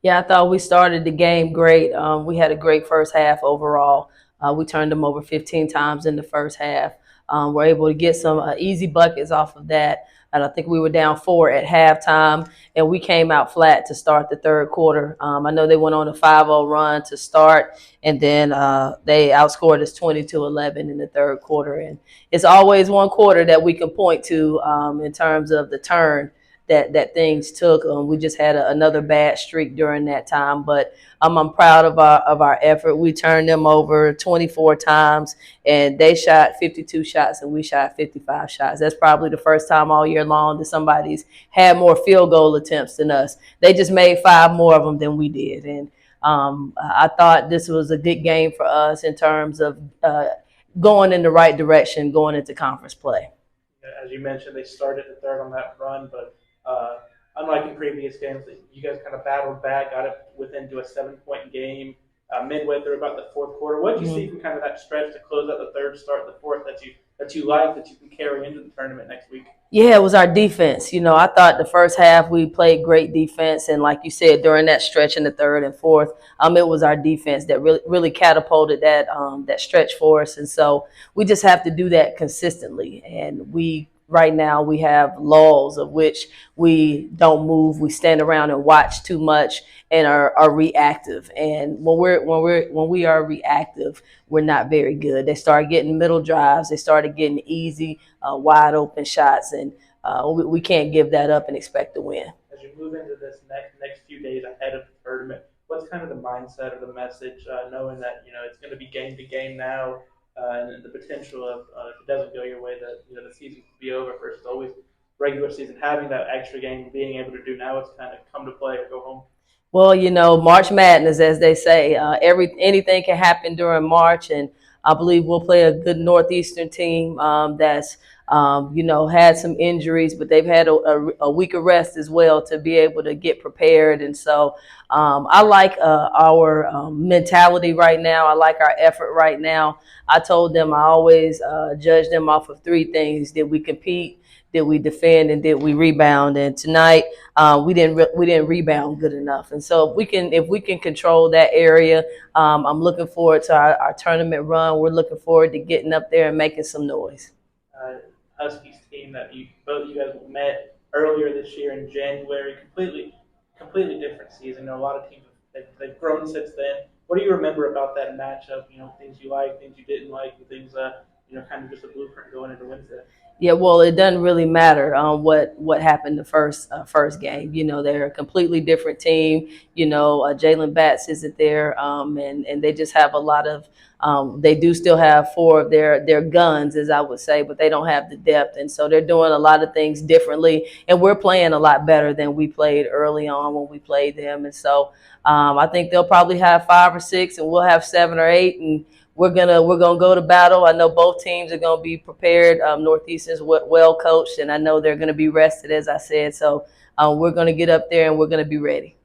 Yeah, I thought we started the game great. We had a great first half overall. We turned them over 15 times in the first half. We're able to get some easy buckets off of that. And I think we were down 4 at halftime, and we came out flat to start the third quarter. I know they went on a 5-0 run to start, and then they outscored us 20-11 in the third quarter. And it's always one quarter that we can point to in terms of the turn that things took. We just had another bad streak during that time, but I'm proud of our effort. We turned them over 24 times, and they shot 52 shots, and we shot 55 shots. That's probably the first time all year long that somebody's had more field goal attempts than us. They just made 5 more of them than we did, and I thought this was a good game for us in terms of going in the right direction, going into conference play. As you mentioned, they started the third on that run, but unlike in previous games, you guys kind of battled back, got it within to a 7-point game midway through about the fourth quarter. What did you see from kind of that stretch to close out the third, start the fourth that you like that you can carry into the tournament next week? Yeah, it was our defense. I thought the first half we played great defense, and like you said, during that stretch in the third and fourth, it was our defense that really catapulted that stretch for us. And so we just have to do that consistently. And we right now we have lulls of which we don't move, we stand around and watch too much and are reactive. And when we are reactive, we're not very good. They start getting middle drives, they started getting easy, wide open shots, and we can't give that up and expect to win. As you move into this next few days ahead of the tournament, what's kind of the mindset or the message, knowing that it's going to be game to game now, and the potential of if it doesn't go your way, that the season could be over versus always regular season. Having that extra game, being able to do now, it's kind of come to play or go home. Well, March Madness, as they say, anything can happen during March, and I believe we'll play a good Northeastern team that's had some injuries, but they've had a week of rest as well to be able to get prepared. And so I like our mentality right now. I like our effort right now. I told them I always judge them off of 3 things: did we compete, did we defend, and did we rebound? And tonight we didn't rebound good enough. And so if we can control that area, I'm looking forward to our tournament run. We're looking forward to getting up there and making some noise. Huskies team that both you guys met earlier this year in January, completely different season. A lot of teams they've grown since then. What do you remember about that matchup? Things you liked, things you didn't like, and things kind of just a blueprint going into Wednesday. Yeah, well, it doesn't really matter what happened the first game. They're a completely different team. Jalen Batts isn't there, and they just have a lot of. They do still have 4 of their guns, as I would say, but they don't have the depth, and so they're doing a lot of things differently. And we're playing a lot better than we played early on when we played them, and so I think they'll probably have 5 or 6, and we'll have 7 or 8, and we're gonna go to battle. I know both teams are gonna be prepared. Northeastern's well coached, and I know they're gonna be rested, as I said. So we're gonna get up there and we're gonna be ready.